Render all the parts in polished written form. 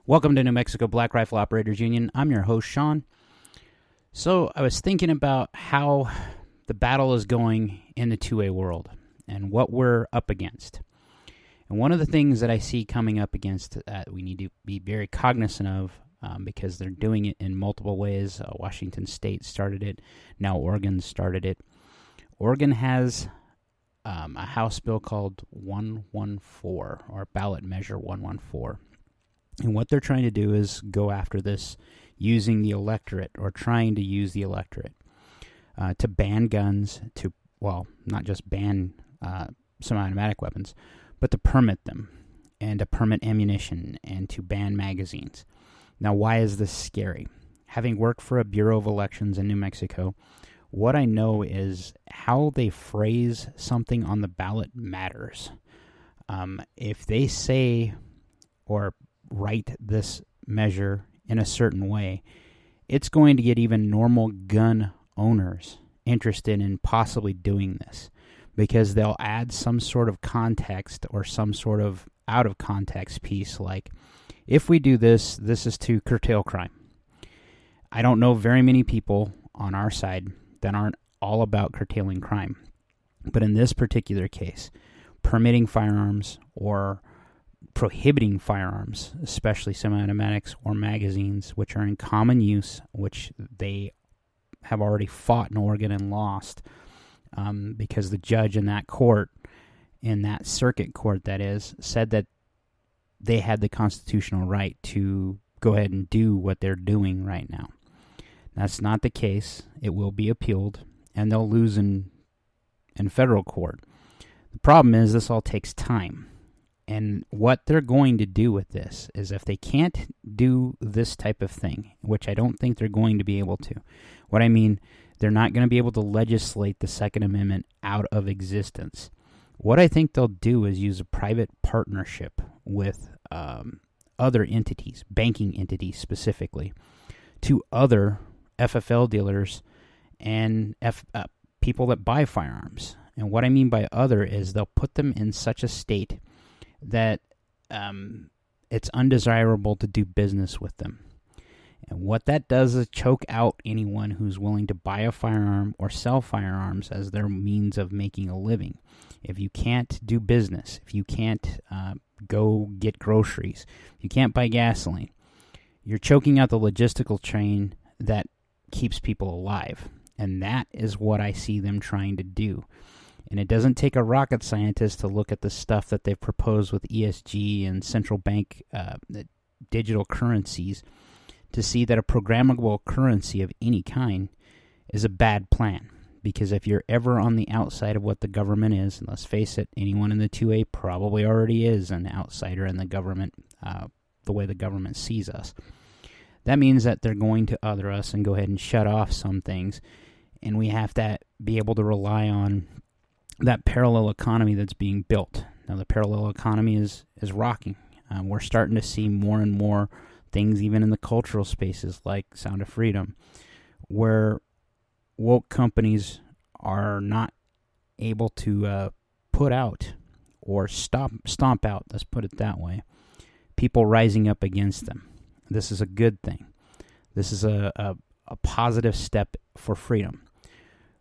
Welcome to New Mexico Black Rifle Operators Union. I'm your host, Sean. So I was thinking about how the battle is going in the 2A world and what we're up against. And one of the things that I see coming up against that we need to be very cognizant of, because they're doing it in multiple ways. Washington State started it. Now Oregon started it. Oregon has a House bill called 114, or Ballot Measure 114. And what they're trying to do is go after this using the electorate, or trying to use the electorate, to ban guns, not just ban semi-automatic weapons, but to permit them, and to permit ammunition, and to ban magazines. Now, why is this scary? Having worked for a Bureau of Elections in New Mexico, what I know is how they phrase something on the ballot matters. If they say or write this measure in a certain way, it's going to get even normal gun owners interested in possibly doing this, because they'll add some sort of context or some sort of out of context piece, like, if we do this, this is to curtail crime. I don't know very many people on our side that aren't all about curtailing crime. But in this particular case, permitting firearms or prohibiting firearms, especially semi-automatics or magazines, which are in common use, which they have already fought in Oregon and lost, because the judge in that court, in that circuit court that is, said that they had the constitutional right to go ahead and do what they're doing right now. That's not the case. It will be appealed, and they'll lose in federal court. The problem is this all takes time. And what they're going to do with this is, if they can't do this type of thing, which I don't think they're going to be able to, what I mean, they're not going to be able to legislate the Second Amendment out of existence. What I think they'll do is use a private partnership with other entities, banking entities specifically, to other FFL dealers and people that buy firearms. And what I mean by other is they'll put them in such a state that it's undesirable to do business with them. And what that does is choke out anyone who's willing to buy a firearm or sell firearms as their means of making a living. If you can't do business, if you can't go get groceries, if you can't buy gasoline, you're choking out the logistical chain that keeps people alive. And that is what I see them trying to do. And it doesn't take a rocket scientist to look at the stuff that they've proposed with ESG and central bank digital currencies to see that a programmable currency of any kind is a bad plan. Because if you're ever on the outside of what the government is, and let's face it, anyone in the 2A probably already is an outsider in the government, the way the government sees us. That means that they're going to other us and go ahead and shut off some things. And we have to be able to rely on that parallel economy that's being built. Now, the parallel economy is rocking. We're starting to see more and more things, even in the cultural spaces like Sound of Freedom, where woke companies are not able to put out or stomp out, let's put it that way, people rising up against them. This is a good thing. This is a positive step for freedom.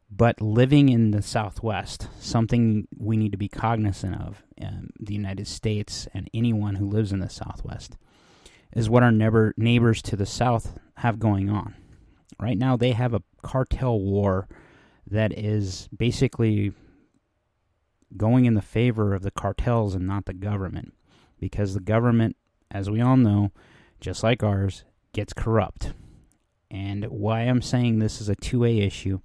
But living in the Southwest, something we need to be cognizant of in the United States and anyone who lives in the Southwest, is what our neighbors to the south have going on. Right now, they have a cartel war that is basically going in the favor of the cartels and not the government, because the government, as we all know, just like ours, gets corrupt. And why I'm saying this is a 2A issue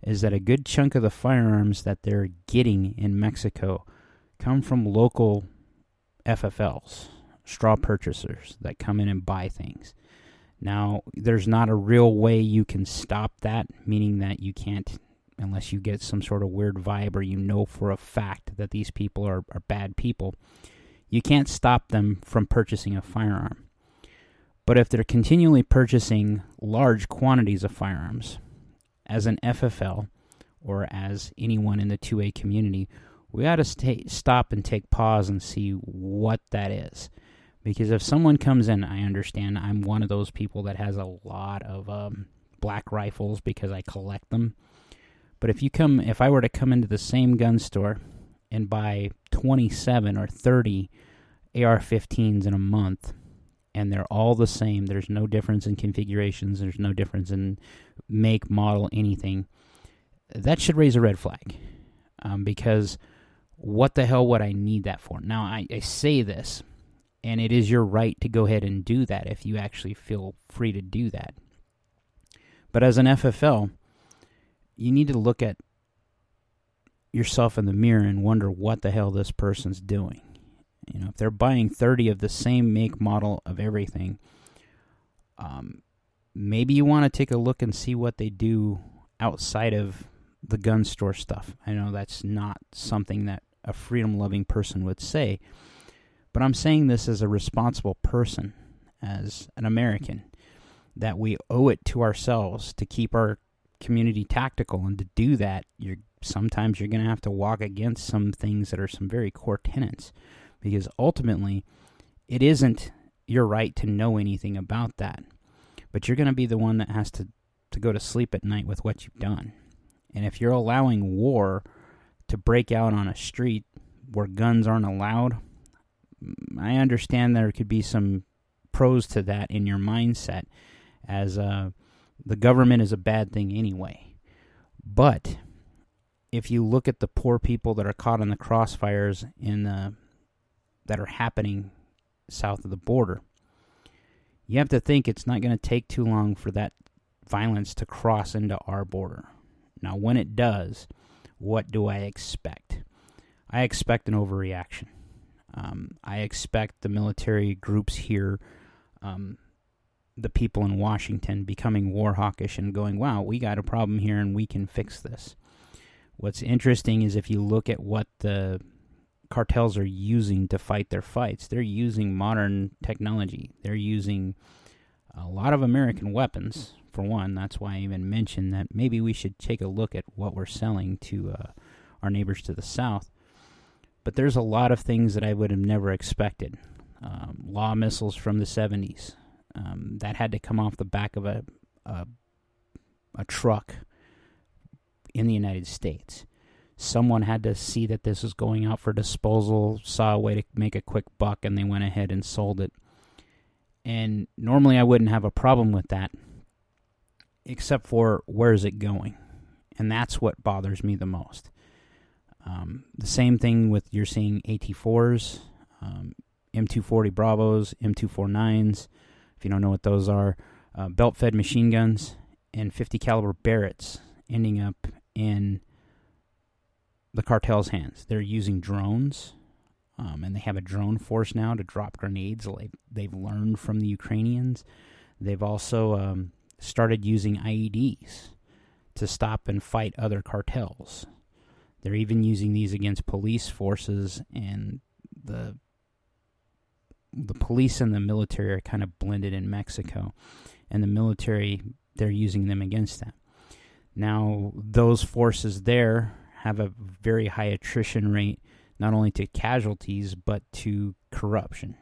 is that a good chunk of the firearms that they're getting in Mexico come from local FFLs, straw purchasers that come in and buy things. Now, there's not a real way you can stop that, meaning that you can't, unless you get some sort of weird vibe or you know for a fact that these people are bad people, you can't stop them from purchasing a firearm. But if they're continually purchasing large quantities of firearms, as an FFL or as anyone in the 2A community, we ought to stop and take pause and see what that is. Because if someone comes in, I understand I'm one of those people that has a lot of black rifles because I collect them. But if I were to come into the same gun store and buy 27 or 30 AR-15s in a month, and they're all the same, there's no difference in configurations, there's no difference in make, model, anything, that should raise a red flag. Because what the hell would I need that for? Now, I say this, and it is your right to go ahead and do that if you actually feel free to do that. But as an FFL, you need to look at yourself in the mirror and wonder what the hell this person's doing. You know, if they're buying 30 of the same make, model of everything, maybe you want to take a look and see what they do outside of the gun store stuff. I know that's not something that a freedom-loving person would say, but I'm saying this as a responsible person, as an American, that we owe it to ourselves to keep our community tactical, and to do that, sometimes you're going to have to walk against some things that are some very core tenets, because ultimately, it isn't your right to know anything about that, but you're going to be the one that has to go to sleep at night with what you've done. And if you're allowing war to break out on a street where guns aren't allowed, I understand there could be some pros to that in your mindset, as the government is a bad thing anyway. But if you look at the poor people that are caught in the crossfires that are happening south of the border, you have to think it's not going to take too long for that violence to cross into our border. Now, when it does, what do I expect? I expect an overreaction. I expect the military groups here, the people in Washington, becoming war hawkish and going, wow, we got a problem here and we can fix this. What's interesting is if you look at what the cartels are using to fight their fights, they're using modern technology. They're using a lot of American weapons, for one. That's why I even mentioned that maybe we should take a look at what we're selling to our neighbors to the south. But there's a lot of things that I would have never expected. Law missiles from the 70s. That had to come off the back of a truck in the United States. Someone had to see that this was going out for disposal, saw a way to make a quick buck, and they went ahead and sold it. And normally I wouldn't have a problem with that, except for where is it going? And that's what bothers me the most. The same thing with you're seeing AT-4s, M240 Bravos, M249s, if you don't know what those are, belt-fed machine guns, and 50 caliber Barretts ending up in the cartel's hands. They're using drones, and they have a drone force now to drop grenades. They've learned from the Ukrainians. They've also started using IEDs to stop and fight other cartels. They're even using these against police forces, and the police and the military are kind of blended in Mexico, and the military, they're using them against them. Now, those forces there have a very high attrition rate, not only to casualties, but to corruption.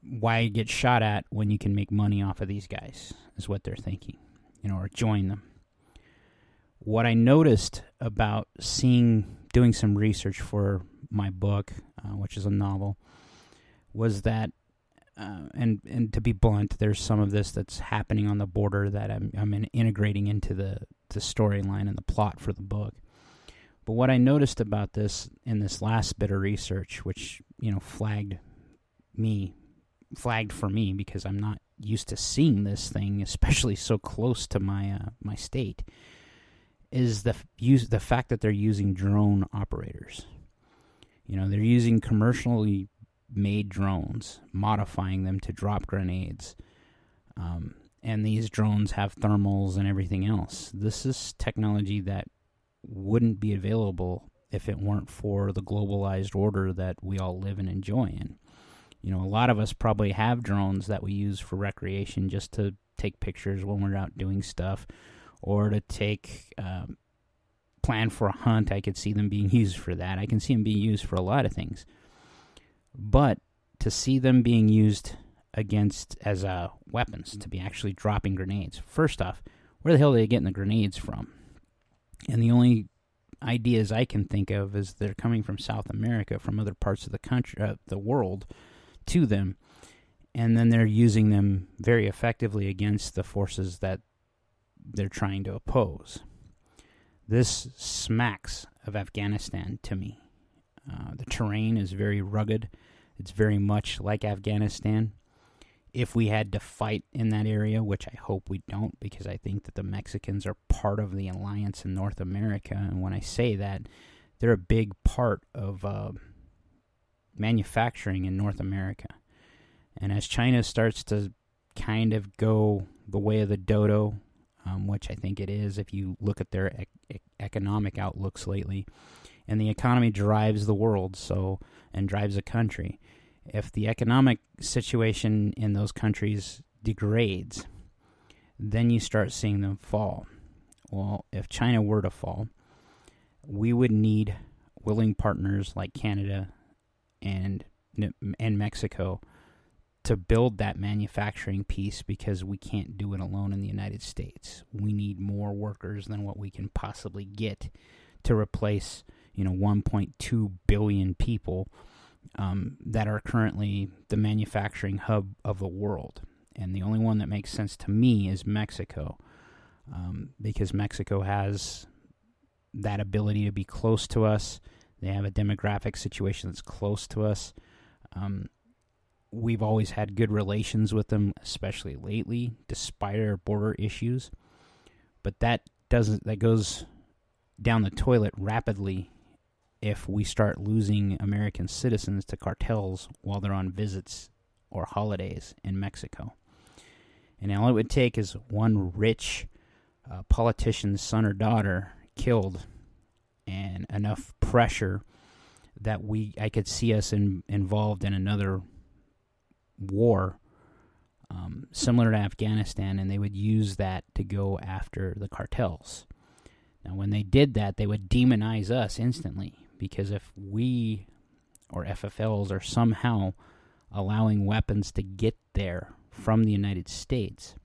Why get shot at when you can make money off of these guys, is what they're thinking, or join them. What I noticed about doing some research for my book, which is a novel, was that, and to be blunt, there's some of this that's happening on the border that I'm integrating into the storyline and the plot for the book. But what I noticed about this in this last bit of research, which flagged for me because I'm not used to seeing this thing, especially so close to my state, is the fact that they're using drone operators. They're using commercially made drones, modifying them to drop grenades, and these drones have thermals and everything else. This is technology that wouldn't be available if it weren't for the globalized order that we all live and enjoy in. A lot of us probably have drones that we use for recreation, just to take pictures when we're out doing stuff, or to plan for a hunt. I could see them being used for that. I can see them being used for a lot of things. But to see them being used against as weapons, to be actually dropping grenades. First off, where the hell are they getting the grenades from? And the only ideas I can think of is they're coming from South America, from other parts of the country, the world, to them, and then they're using them very effectively against the forces that they're trying to oppose. This smacks of Afghanistan to me. The terrain is very rugged. It's very much like Afghanistan. If we had to fight in that area, which I hope we don't, because I think that the Mexicans are part of the alliance in North America, and when I say that, they're a big part of manufacturing in North America. And as China starts to kind of go the way of the dodo, which I think it is if you look at their economic outlooks lately, and the economy drives the world, and drives a country. If the economic situation in those countries degrades, then you start seeing them fall. Well, if China were to fall, we would need willing partners like Canada and Mexico to build that manufacturing piece, because we can't do it alone in the United States. We need more workers than what we can possibly get to replace 1.2 billion people that are currently the manufacturing hub of the world. And the only one that makes sense to me is Mexico, because Mexico has that ability to be close to us. They have a demographic situation that's close to us. We've always had good relations with them, especially lately, despite our border issues. But that goes down the toilet rapidly if we start losing American citizens to cartels while they're on visits or holidays in Mexico. And all it would take is one rich politician's son or daughter killed, and enough pressure that I could see us involved in another war similar to Afghanistan, and they would use that to go after the cartels. Now, when they did that, they would demonize us instantly, because if we or FFLs are somehow allowing weapons to get there from the United States,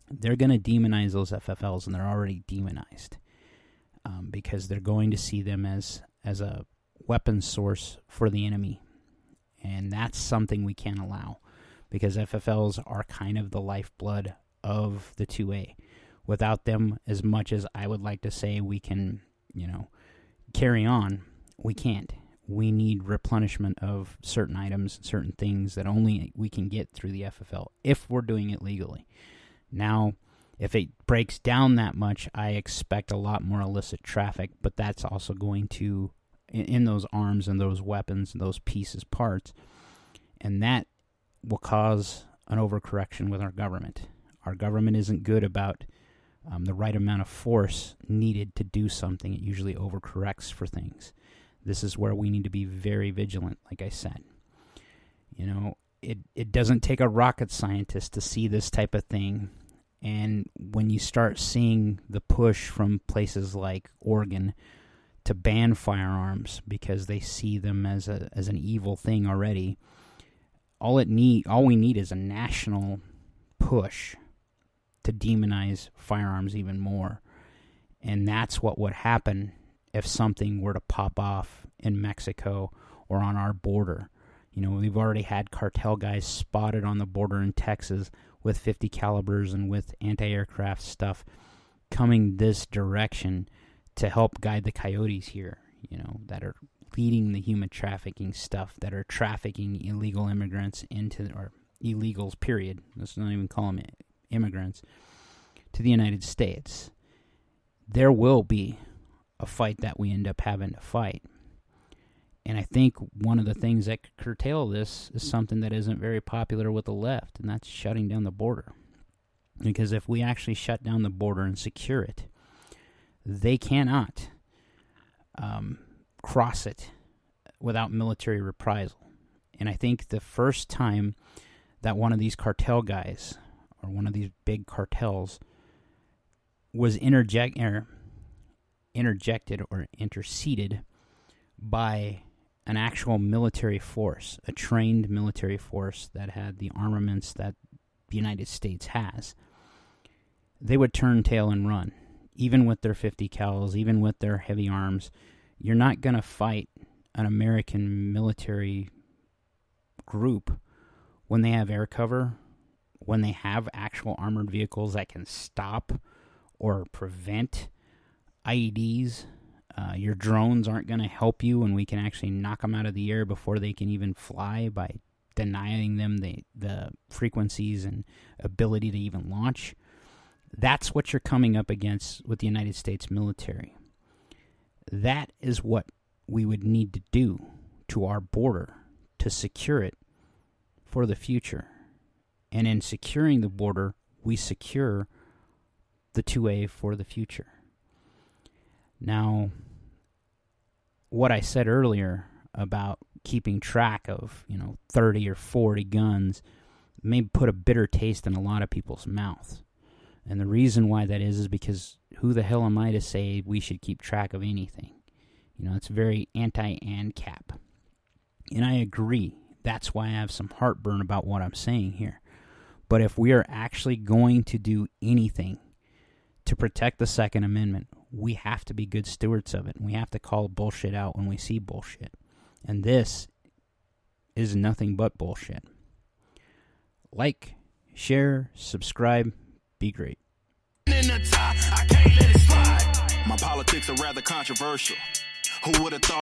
they're going to demonize those FFLs, and they're already demonized, because they're going to see them as a weapon source for the enemy. And that's something we can't allow, because FFLs are kind of the lifeblood of the 2A. Without them, as much as I would like to say we can, carry on, we can't. We need replenishment of certain items, certain things that only we can get through the FFL if we're doing it legally. Now, if it breaks down that much, I expect a lot more illicit traffic, but that's also going to, in those arms and those weapons and those pieces, parts, and that will cause an overcorrection with our government. Our government isn't good about the right amount of force needed to do something. It usually overcorrects for things. This is where we need to be very vigilant, like I said. It doesn't take a rocket scientist to see this type of thing. And when you start seeing the push from places like Oregon to ban firearms because they see them as an evil thing already, all we need is a national push to demonize firearms even more. And that's what would happen if something were to pop off in Mexico or on our border. We've already had cartel guys spotted on the border in Texas with 50 calibers and with anti-aircraft stuff coming this direction to help guide the coyotes here, that are leading the human trafficking stuff, that are trafficking illegal immigrants or illegals, period. Let's not even call them immigrants, to the United States. There will be a fight that we end up having to fight. And I think one of the things that could curtail this is something that isn't very popular with the left, and that's shutting down the border. Because if we actually shut down the border and secure it, they cannot cross it without military reprisal. And I think the first time that one of these cartel guys or one of these big cartels was interjected or interceded by an actual military force, a trained military force that had the armaments that the United States has, they would turn tail and run. Even with their 50 cals, even with their heavy arms, you're not going to fight an American military group when they have air cover, when they have actual armored vehicles that can stop or prevent IEDs. Your drones aren't going to help you, and we can actually knock them out of the air before they can even fly by denying them the frequencies and ability to even launch. That's what you're coming up against with the United States military. That is what we would need to do to our border to secure it for the future. And in securing the border, we secure the 2A for the future. Now, what I said earlier about keeping track of, 30 or 40 guns may put a bitter taste in a lot of people's mouths. And the reason why that is because who the hell am I to say we should keep track of anything? It's very anti-ANCAP. And I agree. That's why I have some heartburn about what I'm saying here. But if we are actually going to do anything to protect the Second Amendment, we have to be good stewards of it. And we have to call bullshit out when we see bullshit. And this is nothing but bullshit. Like, share, subscribe, be great. I can't let it slide. My politics are rather controversial. Who would have thought?